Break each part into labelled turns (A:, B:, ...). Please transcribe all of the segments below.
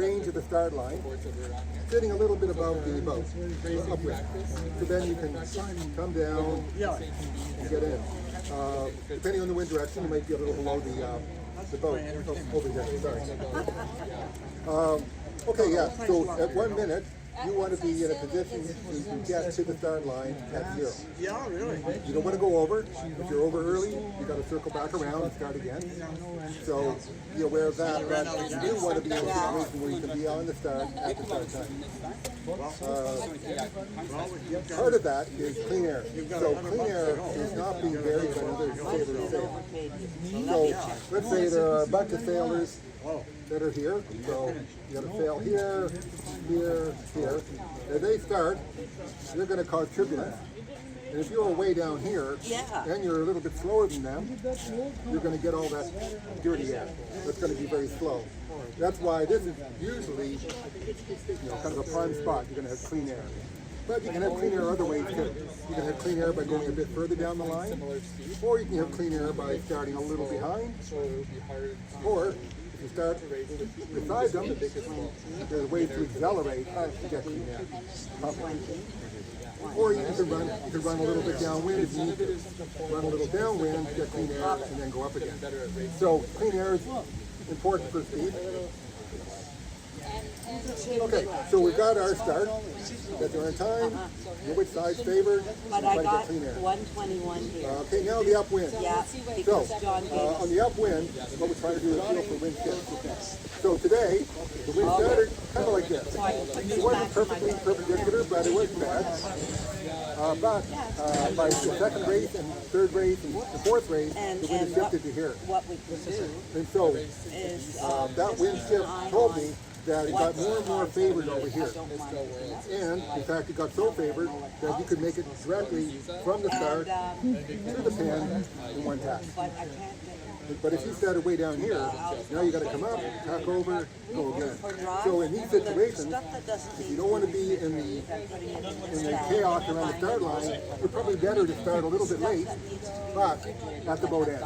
A: range of the start line, sitting a little bit above the boat, upwind. So then you can come down and get in. Depending on the wind direction, you might be a little below the boat. Oh, over here, sorry. Okay, yeah, so at 1 minute, you want to be in a position to get to the start line at 0.
B: Yeah, really.
A: You don't want to go over. If you're over early, you got to circle back around and start again. So be aware of that. But you do want to be in a situation where you can be on the start at the start time. Part of that is clean air. So clean air is not being buried by other sailors. So let's say there are a bunch of sailors that are here. So you got to sail here, here, here. As they start, they're going to cause turbulence. And if you're way down here, and you're a little bit slower than them, you're going to get all that dirty air. That's going to be very slow. That's why this is usually, kind of a prime spot. You're going to have clean air. But you can have clean air other ways too. You can have clean air by going a bit further down the line, or you can have clean air by starting a little behind, or if you start beside them, there's ways to accelerate to get clean air. Or you can run a little bit downwind if you need to. Run a little downwind, get clean air, and then go up again. So clean air is important for speed. Okay, so we've got our start. That they're in time. Know which side's favored.
C: But I got 121 here.
A: Okay, now the upwind.
C: Yeah,
A: So,
C: because John gave us.
A: on the upwind, what we're trying to do is feel for wind shifts. So today, the wind started kind of like this. It wasn't perfectly perpendicular, but it wasn't bad. But by the second race and third race and the fourth race, the wind has shifted to here.
C: What we could do
A: And so
C: is
A: that wind shift told me that it got more and more favored over here. And, in fact, it got so favored that you could make it directly from the start to the pin in one tack.
C: but I can't
A: But if you started way down here, now you got to come up, tack over, go again. So in these situations, if you don't want to be in the chaos around the start line, you're probably better to start a little bit late, but at the boat end.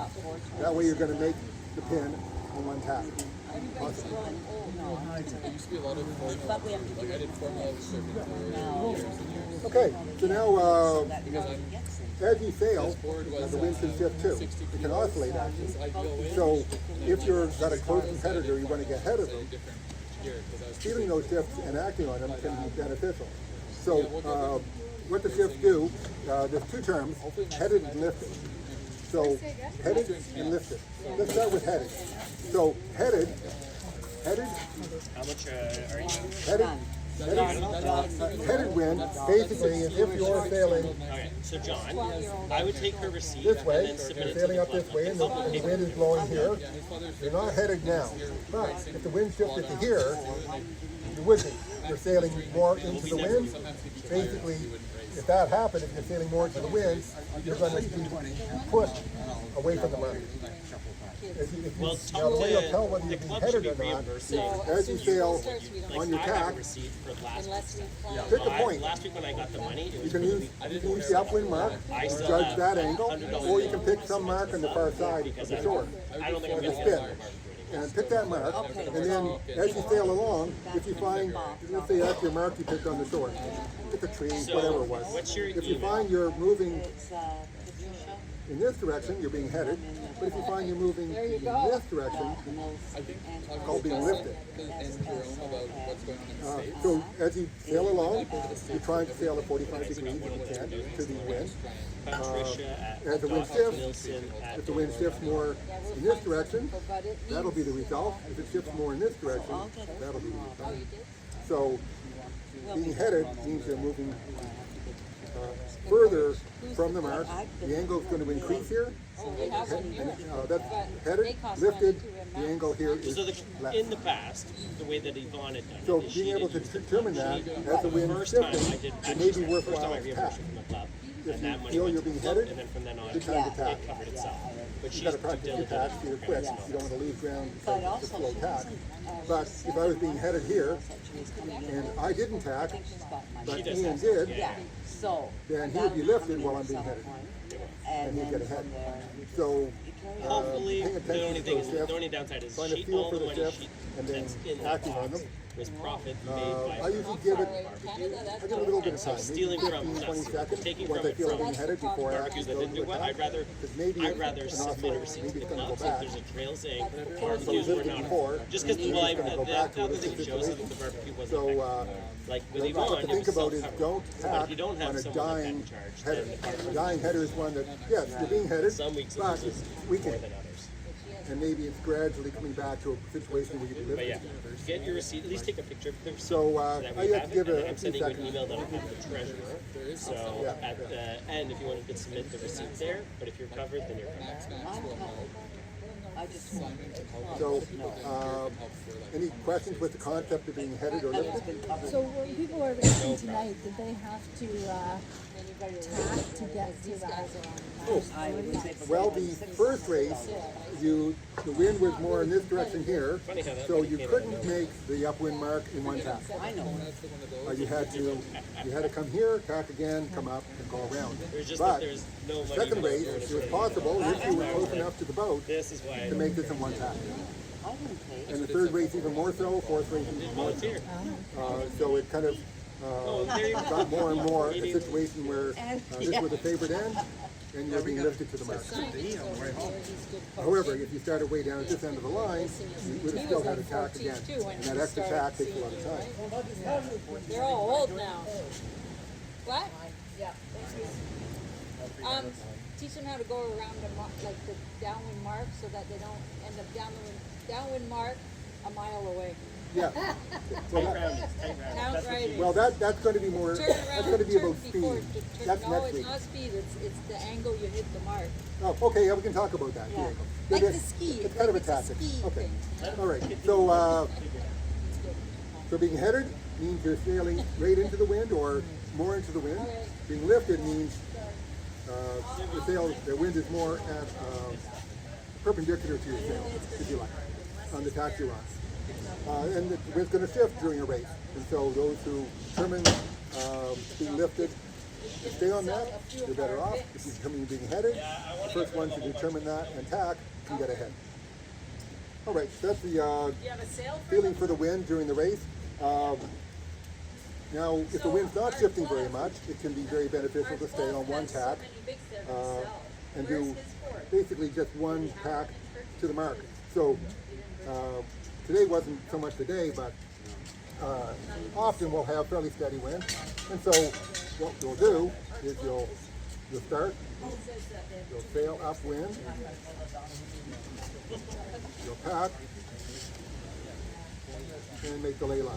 A: That way you're going to make the pin in one tack. Awesome. Okay, so now as you sail, the wind can shift too. It can oscillate actually. So if you've got a close competitor, you want to get ahead of them, feeling those shifts and acting on them can be beneficial. So what the shifts do, there's two terms, headed and lifted. So headed and lifted. Let's start with headed. So headed.
D: How much are you?
A: Headed wind basically is if you're sailing
D: Okay, so John, I would take her receipt
A: this way,
D: and then submit
A: you're
D: it to
A: sailing
D: the
A: up this way and the wind is blowing here, you're not headed now. But if the wind shifted to here, you would be. You're sailing more into the wind. Basically, if that happened, if you're sailing more into the wind, you're going to be pushed away from the mark.
D: Well,
A: Now the way you'll tell whether
D: the
A: you're being
D: club should
A: headed
D: be
A: or not,
D: reimbursing.
A: as you sail on your
D: I have
A: tack,
D: a receipt for last week.
A: pick a point.
D: Last week when I got the money, it
A: You
D: was
A: can use the upwind mark, judge that angle, or you can pick some mark on the far side of the shore,
D: I don't think I'm
A: or the
D: going to
A: spin. And pick that mark, and then as you sail along, if you find, let's say that's your mark you picked on the shore, pick a tree, whatever it was.
D: What's your
A: If you
D: email?
A: find you're moving
C: It's Patricia.
A: in this direction, you're being headed, but if you find you're moving in this direction, it's called being lifted. So as you sail along, you're trying to sail at 45 degrees if you can to the wind. As the wind shifts, if the wind shifts more in this direction, that'll be the result. If it shifts more in this direction, that'll be the result. So being headed means you're moving further from the mark. The angle is going to increase here. That's headed, lifted. The angle here is
D: So
A: left.
D: in the past, the way that Yvonne had done it,
A: So
D: is she
A: being able to
D: did
A: determine that as the wind
D: first time I
A: shifting,
D: did
A: it may be
D: first time
A: worthwhile
D: I
A: to
D: reimbursed
A: tack.
D: her from the club,
A: If
D: and
A: you
D: that money
A: feel
D: went
A: you're
D: to the
A: being
D: club,
A: headed,
D: and then from then on,
A: good time to tack.
D: it covered itself. But
A: You
D: she's
A: got to practice your tack so you're quick. You don't want to lose ground to slow tack. But if I was being headed here and I didn't tack, but Ian did,
C: So
A: then he would be lifted while I'm being headed, and he'd get ahead. So
D: hopefully
A: paying
D: the
A: attention
D: only
A: to
D: thing
A: those
D: is
A: shifts,
D: the only downside is
A: trying to
D: she
A: feel
D: all
A: for
D: the
A: the
D: money
A: shifts, and then
D: that's in that
A: acting on
D: box
A: them.
D: was profit made by.
A: I usually give it,
C: Canada,
A: I
C: that's
A: give it a little bit of
D: So
A: time, maybe
D: stealing from
A: 15, 20
D: us,
A: seconds,
D: taking
A: once
D: from
A: I
D: it
A: feel
D: from
A: being headed before I
D: barbecues
A: actually
D: that
A: go
D: didn't do
A: to
D: what
A: attack.
D: I'd
A: Maybe
D: rather
A: an
D: submit a
A: offer,
D: receipt
A: maybe
D: to
A: it's
D: the
A: gonna go
D: cops if
A: back.
D: there's a trail saying
A: So
D: barbecues
A: this
D: were
A: is
D: not
A: before,
D: just because
A: maybe
D: well,
A: it's gonna go back to
D: the
A: a
D: other
A: different
D: thing shows us
A: situation.
D: that the barbecue wasn't
A: So,
D: effective. Like with
A: what
D: Yvonne,
A: to
D: it
A: think
D: was
A: about is
D: self-covered.
A: don't
D: But
A: tack
D: if you don't have
A: on a
D: someone like that
A: dying
D: in charge,
A: header.
D: then the barbecue's
A: A dying header is one that, yes, you're being headed,
D: some weeks it
A: but
D: was
A: it's
D: more
A: weakening.
D: than others.
A: And maybe it's gradually coming back to a situation where you can live
D: But yeah,
A: it.
D: get your receipt. At least take a picture of the receipt
A: So,
D: that
A: I
D: we
A: have
D: have
A: to give
D: it. And
A: a
D: then I'm
A: few
D: sending you an
A: seconds.
D: email that'll have the treasurer. So
A: Yeah,
D: at the end, if you want to submit the receipt there, but if you're covered, then you're covered.
C: I just wanted to
A: So, any questions with the concept of being headed or lifted?
B: So when people are racing tonight, did they have to tack to get to that?
A: Well, the first race, the wind was more in this direction here, so you couldn't make the upwind mark in one tack.
C: I know.
A: You had to come here, tack again, come up, and go around.
D: There's just
A: But
D: that there's no money.
A: second race, it was possible if you were close enough to the boat
D: This is why
A: to make this in one tack.
C: I wouldn't pay.
A: And the third race even more so, fourth race even more so.
D: volunteer.
A: So it kind of
D: There you
A: got more and more a situation where this was the favored end, and you're being lifted to the mark. However, if you started way down at this end of the line, you would have still had a tack again. And that extra tack takes a lot of time.
E: They're all old now. What? Teach them how to go around the like the downwind mark so that they don't end up downwind mark a mile away.
A: Yeah. Well,
E: Count right.
A: well, that's going to be more,
E: Turn
A: that's
E: around.
A: going to be
E: turn
A: about
E: before.
A: speed.
E: Turn,
A: That's
E: no,
A: next
E: it's
A: week.
E: not speed. It's the angle you hit the mark.
A: Oh, okay, yeah, we can talk about that.
C: Yeah.
E: Like
A: It-
E: the ski.
A: It's kind of a
E: It's a
A: tactic.
E: ski
A: Okay,
E: thing.
A: all right. So being headed means you're sailing right into the wind or more into the wind. Being lifted means the wind is more at perpendicular to your sail, if you like, on the tack you're on. And the wind's going to shift during a race. And so those who determine being lifted to stay on that, you're better off. If you determine being headed, the first ones to determine that and tack can get ahead. All right, so that's the feeling for the wind during the race. Now, if the wind's not shifting very much, it can be very beneficial to stay on one tack and do basically just one tack to the mark. So today wasn't so much today, but often we'll have fairly steady wind. And so what you'll do is you'll start, you'll sail upwind, you'll tack, and make the ley line.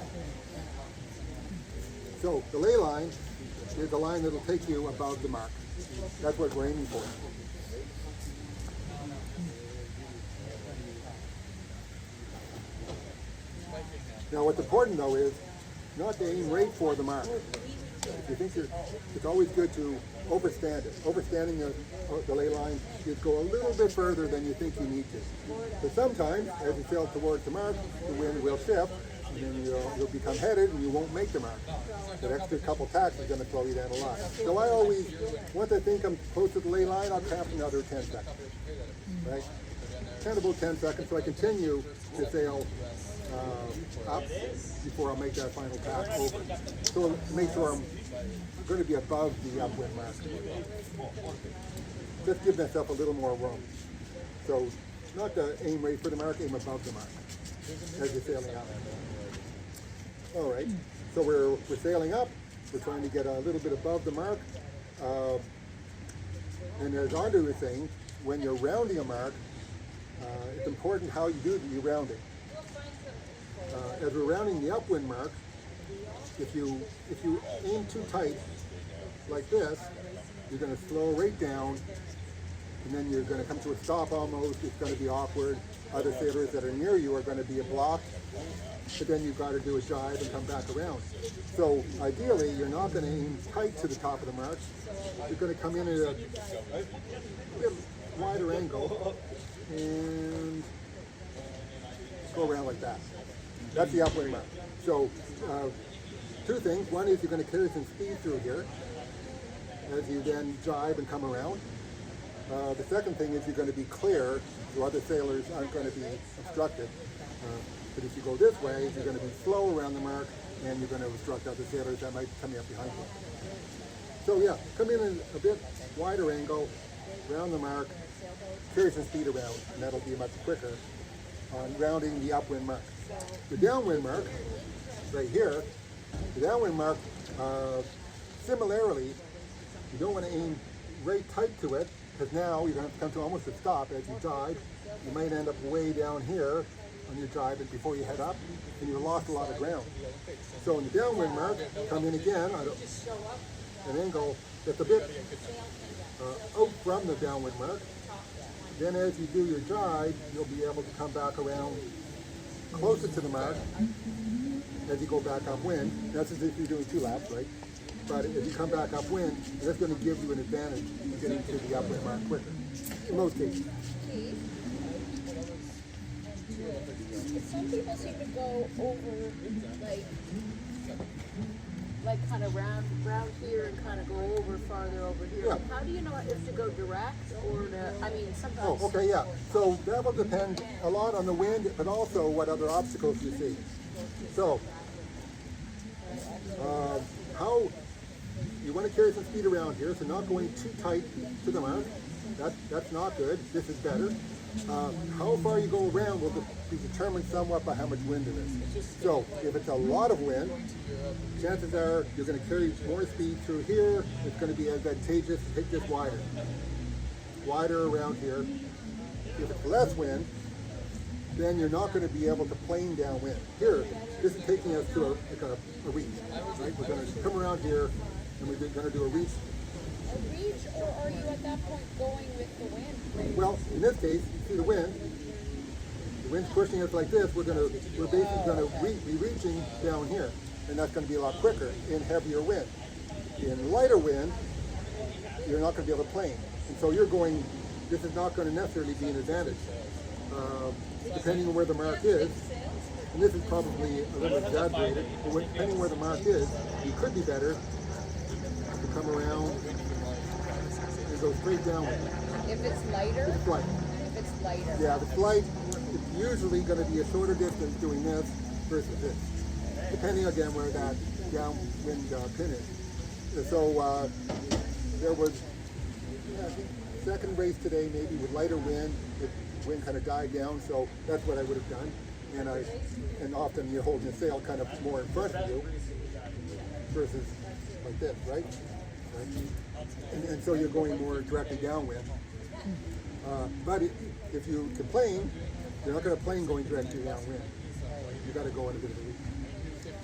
A: So the ley line is the line that'll take you above the mark. That's what we're aiming for. Now what's important though is not to aim right for the mark. If you think it's always good to overstand it. Overstanding the ley line is go a little bit further than you think you need to. But sometimes, as you sail towards the mark, the wind will shift, and then you'll become headed and you won't make the mark. That extra couple tacks is going to slow you down a lot. So I always, once I think I'm close to the ley line, I'll tap another 10 seconds. Right? 10 seconds, so I continue to sail up before I'll make that final tack over. So make sure I'm going to be above the upwind mark. Just give myself a little more room. So not to aim right for the mark, aim above the mark as you're sailing up. All right, so we're sailing up. We're trying to get a little bit above the mark. And as Andre was saying, when you're rounding a mark, it's important how you do the rounding. As we're rounding the upwind mark, if you aim too tight like this, you're going to slow right down, and then you're going to come to a stop almost. It's going to be awkward. Other sailors that are near you are going to be blocked, but then you've got to do a jibe and come back around. So ideally, you're not going to aim tight to the top of the mark. You're going to come in at a bit wider angle and go around like that. That's the upwind mark. So two things. One is you're going to carry some speed through here as you then jibe and come around. The second thing is you're going to be clear so other sailors aren't going to be obstructed. But if you go this way, you're going to be slow around the mark, and you're going to obstruct other sailors that might come up behind you. So yeah, come in a bit wider angle, round the mark, carry some speed around, and that'll be much quicker on rounding the upwind mark. The downwind mark, right here, the downwind mark, similarly, you don't want to aim right tight to it, because now you're going to have to come to almost a stop as you jibe. You might end up way down here on your jibe before you head up, and you've lost a lot of ground. So in the downwind mark, come in again on an angle that's a bit out from the downwind mark. Then as you do your jibe, you'll be able to come back around closer to the mark as you go back upwind. That's as if you're doing 2 laps, right? But if you come back upwind, that's going to give you an advantage in getting to the upwind mark quicker, in most cases.
E: Some people seem to go over like kind of round here and kind of go over farther over here.
A: Yeah.
E: How do you know if to go direct or to, I mean, sometimes.
A: Oh, okay, yeah. So that will depend a lot on the wind, but also what other obstacles you see. So, how you want to carry some speed around here, so not going too tight to the mark. That's not good. This is better. How far you go around will be determined somewhat by how much wind there is. So if it's a lot of wind, chances are you're going to carry more speed through here. It's going to be advantageous to take this wider around here. If it's less wind, then you're not going to be able to plane downwind. Here, this is taking us to a reach, right? We're going to come around here, and we're going to do a reach.
E: A reach, or are you at that point going with the wind?
A: Well, in this case, you see the wind. The wind's pushing us like this. We're basically going to be reaching down here, and that's going to be a lot quicker in heavier wind. In lighter wind, you're not going to be able to plane, and so you're going. This is not going to necessarily be an advantage, depending on where the mark is. And this is probably a little exaggerated, but depending on where the mark is, it could be better to come around and go straight downwind.
E: If it's lighter?
A: It's light.
E: If it's lighter.
A: Yeah, if it's light, it's usually going to be a shorter distance doing this versus this, depending again where that downwind pin is. So there was second race today, maybe with lighter wind. The wind kind of died down, so that's what I would have done. And often you're holding the sail kind of more in front of you versus like this, right? And so you're going more directly downwind. But if you can plane, you're not going to plane going directly downwind. You got to go in a bit of a reach.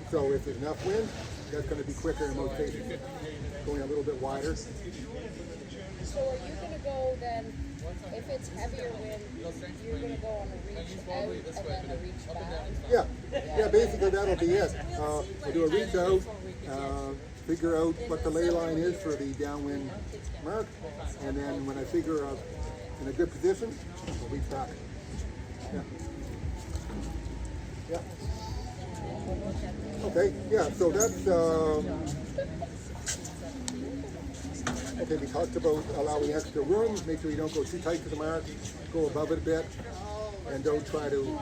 A: So if there's enough wind, that's going to be quicker in most cases. Going a little bit wider.
E: So are you going to go then, if it's heavier wind, you're going to go on a reach out and then a reach back?
A: Yeah, basically that'll be it. We'll do a reach out, figure out what the ley line is for the downwind mark, and then when I figure out in a good position, we'll reach back. Yeah. Okay, yeah, so that's, okay, we talked about allowing extra room, make sure you don't go too tight to the mark, go above it a bit, and don't try to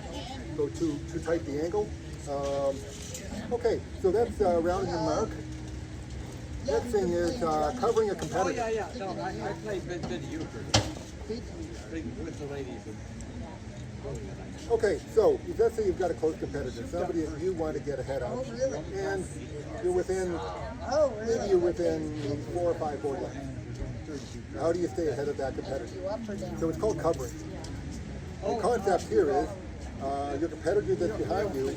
A: go too tight the angle. Okay, so that's rounding the mark. Next thing is covering a competitor.
F: No, I played video with the ladies.
A: Okay, so let's say you've got a close competitor, somebody that you want to get ahead of, and you're within, maybe you're within 4 or 5 board lengths. How do you stay ahead of that competitor? So it's called covering. The concept here is your competitor that's behind you,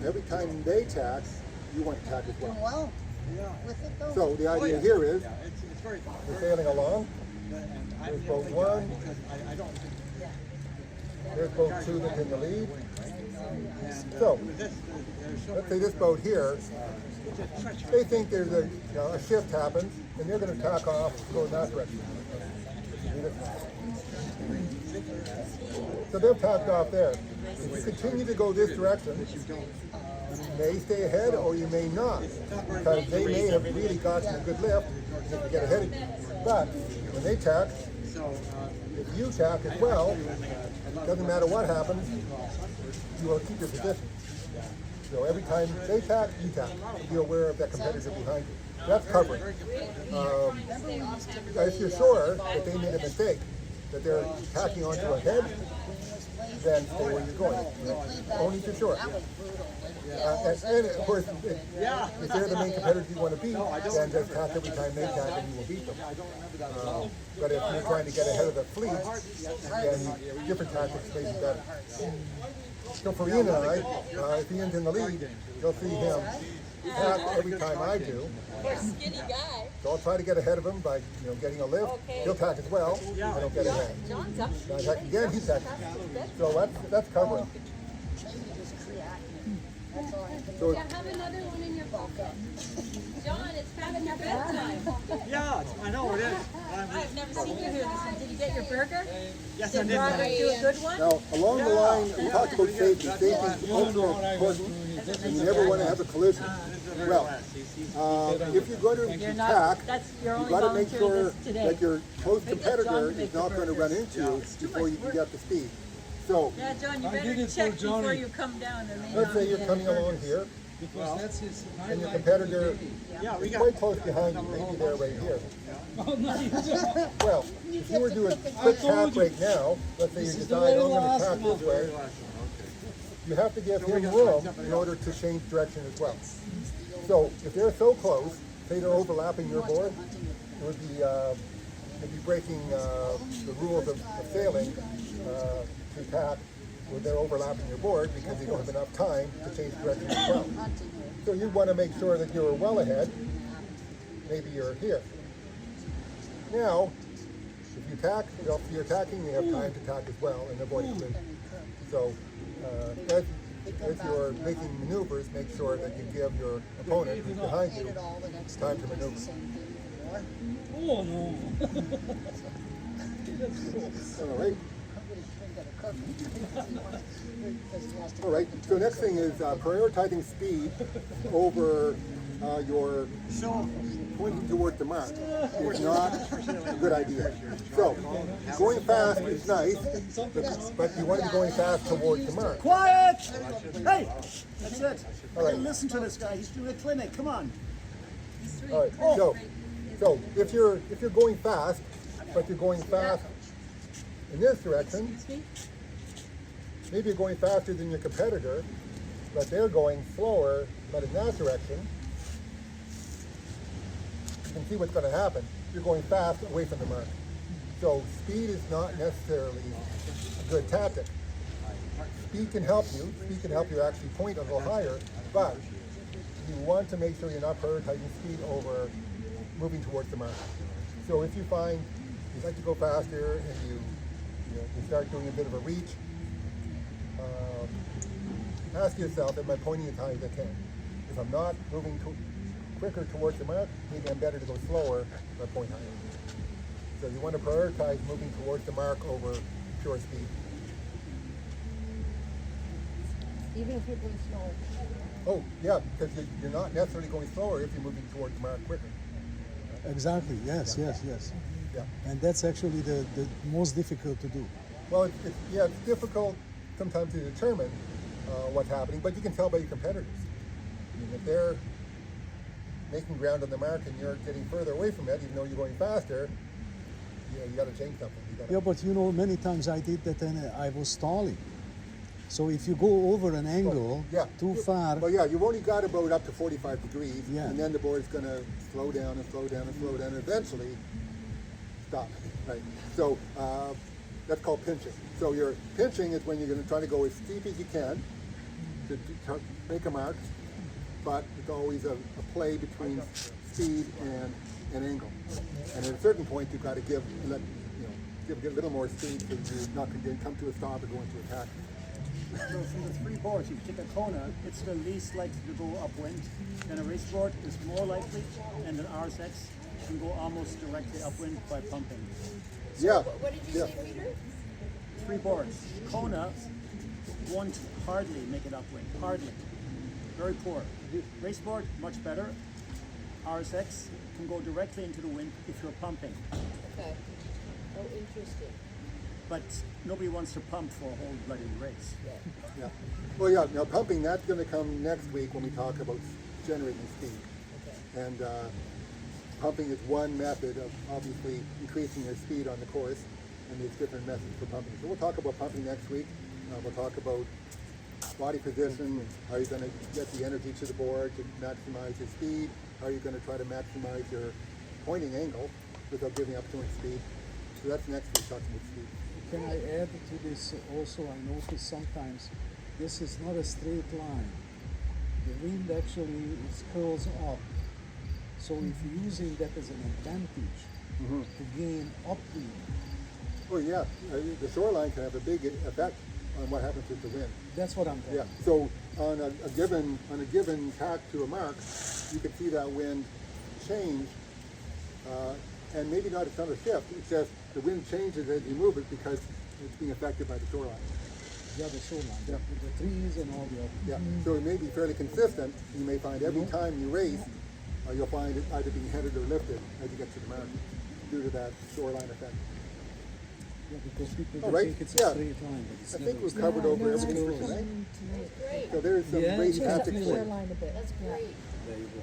A: every time they tack, you want to tack as well. So the idea here is, you're sailing along, there's boat 1, there's boat 2 that's in the lead. So, let's say this boat here, they think there's a shift happens, and they're going to tack off, go in that direction. So they've tacked off there. If you continue to go this direction, may stay ahead or you may not, because they may have really gotten a good lift and they can get ahead of you. But when they tack, if you tack as well, doesn't matter what happens, you will keep your position. So every time they tack, you tack. Be aware of that competitor behind you. That's covering. If you're sure that they made a mistake, that they're tacking onto a head, then stay where you're going. Only if you're sure. And of course, if they're the main competitors you want to beat, then just tack every time they tack and you will beat them. But if you're trying to get ahead of the fleet, then different tactics may be better. So for Ian and I, if Ian's in the lead, you'll see him tack every time I do.
E: Skinny guy.
A: So I'll try to get ahead of him by getting a lift. He'll tack as well. I don't get ahead.
E: John's up.
A: I tack again, he tacks. So that's covering. So
E: Yeah, have another one in your pocket. John, it's past your bedtime.
F: Yeah, I know it is.
E: I've never seen you here. Did you get your burger?
F: Yes, I
E: Did
F: did.
E: Robert do a good one?
A: now along the line, we talked about safety. Safety is ultra important, and you never want to have a collision. Well, if you're going to tack, you've got to make sure that your close competitor is not going to run into you before you can get the speed. So,
G: Yeah, John, you better check before you come down.
A: let's say you're coming along here,
G: Because that's his
A: and your competitor
F: Yeah, we
A: is
F: got.
A: quite close behind you, maybe they're right here.
G: Oh, no, you don't.
A: Well, if you were doing quick tack right now, let's say you decide, I'm going to tack this way, you have to give him room in order to change direction as well. So if they're so close, say they're overlapping your board, it would be you'd be breaking the rules of sailing to tack when they're overlapping your board because you don't have enough time to change direction as well. So you want to make sure that you're well ahead. Maybe you're here. Now, if you tack, if you're tacking, you have time to tack as well and avoid collision. So as you're making maneuvers, make sure that you give your opponent who's behind you time to maneuver.
G: Oh, no.
A: All right. All right. So next thing is prioritizing speed over your pointing towards the mark is not a good idea. So going fast is nice, but you want to be going fast towards the mark.
H: Quiet! Hey! That's it.
A: All right.
H: Listen to this guy. He's doing a clinic. Come on.
A: All right. So if you're going fast, but you're going fast in this direction, maybe you're going faster than your competitor, but they're going slower, but in that direction, you can see what's going to happen. You're going fast away from the mark. So speed is not necessarily a good tactic. Speed can help you. Speed can help you actually point a little higher, but you want to make sure you're not prioritizing speed over moving towards the mark. So if you find you like to go faster and you start doing a bit of a reach, ask yourself, am I pointing as high as I can? If I'm not moving quicker towards the mark, maybe I'm better to go slower or point higher. So you want to prioritize moving towards the mark over pure speed.
B: Even if you're going slower.
A: Oh, yeah, because you're not necessarily going slower if you're moving towards the mark quicker.
I: Exactly, yes.
A: Yeah.
I: And that's actually the most difficult to do.
A: Well, it's difficult sometimes to determine what's happening, but you can tell by your competitors. I mean, if they're making ground on the mark and you're getting further away from it, even though you're going faster, you got to change something.
I: Yeah, but many times I did that and I was stalling. So if you go over an angle too far,
A: Well, yeah, you've only got about up to 45 degrees,
I: Yeah.
A: and then the board's going to slow down and slow down and slow down, and eventually stop. Right. So that's called pinching. So your pinching is when you're going to try to go as steep as you can to make a mark, but it's always a play between speed and angle. And at a certain point, you've got to give a little more speed so you're not going to come to a stop or go into attack.
H: So from the three boards, you take a Kona, it's the least likely to go upwind. Then a race board is more likely, and an RSX can go almost directly upwind by pumping.
A: Yeah.
E: What did you say, Peter?
H: Three boards. Kona won't hardly make it upwind. Hardly. very poor. Raceboard, much better. RSX can go directly into the wind if you're pumping.
C: Okay. Oh, interesting.
H: But nobody wants to pump for a whole bloody race.
A: Yeah. Well, yeah, now pumping, that's going to come next week when we talk about generating speed. And pumping is one method of obviously increasing your speed on the course, and there's different methods for pumping. So we'll talk about pumping next week. We'll talk about body position, how you're going to get the energy to the board to maximize your speed, how you're going to try to maximize your pointing angle without giving up too much speed. So that's next week, talking about speed.
I: Can I add to this also? I notice sometimes this is not a straight line. The wind actually curls up. So if you're using that as an advantage to gain upwind.
A: Well, yeah, the shoreline can have a big effect on what happens with the wind.
I: That's what I'm talking
A: Yeah. So on a given tack to a mark, you can see that wind change, and maybe not a ton of shift. It's just the wind changes as you move it because it's being affected by the shoreline.
I: Yeah, the shoreline,
A: Yeah.
I: the trees and all the other.
A: Yeah. So it may be fairly consistent. You may find every time you race, you'll find it either being headed or lifted as you get to the mark due to that shoreline effect.
I: Yeah, because people
A: All right.
I: think it's a
A: Yeah.
I: straight line, but it's
A: I
I: never
A: think
I: a
A: we've
I: straight
A: covered
I: line.
A: over
I: It's
A: everything for
I: close.
A: tonight.
E: Great.
A: So there's some
I: Yeah,
A: race
I: it's
A: tactics
I: definitely
A: for
B: Shore
A: you.
B: line a bit.
E: That's great.
I: There you go.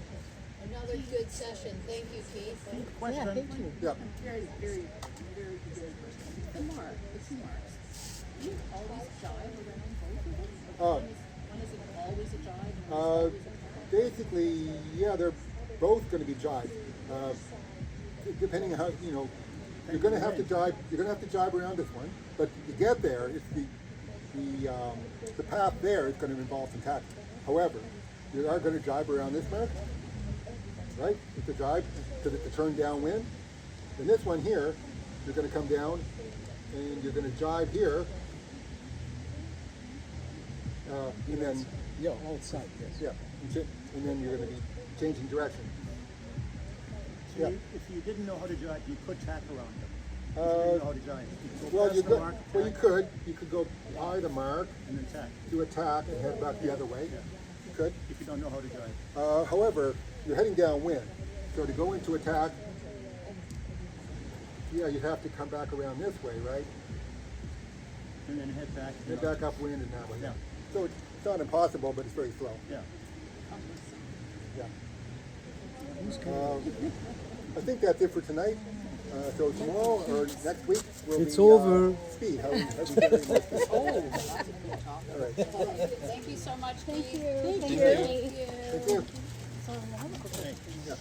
E: Another good session. Thank you, Keith.
H: Question?
B: Yeah, thank you.
A: Yeah.
C: Very, very, very good. The mark, the two marks. Do you always jive around both of them? One is it always a jive and one is always a jive?
A: Basically, yeah, they're both going to be jive. Depending on how, you're going to have to jive. You're going to have to jive around this one, but to get there, it's the path there is going to involve some tactics. However, you are going to jive around this mark, right? It's a jive because it's a turn downwind. And this one here, you're going to come down and you're going to jive here, and then
I: Yeah, outside, yes.
A: yeah, and then you're going to be changing direction.
H: So
A: Yeah.
H: if you didn't know how to jive, you could tack around them. If you didn't know how to jive. You could go
A: Well,
H: past
A: you
H: the
A: could.
H: mark,
A: Well, you
H: tack,
A: could. You could go by the mark,
H: and then tack.
A: do a tack, and head back the other way. You could.
H: If you don't know how to jive.
A: However, you're heading downwind, so to go into attack, yeah, you have to come back around this way, right?
H: And then head back.
A: Head back upwind and that way.
H: Yeah.
A: So it's not impossible, but it's very slow.
H: Yeah.
A: Yeah. I think that's it for tonight. So tomorrow or next week will
I: It's
A: be
I: over.
A: speed. How we generate more speed. All right.
E: Thank you so much, Keith.
B: Thank you.
E: Thank you.
A: Thank you.
B: So, I have a quick question.
A: Yeah.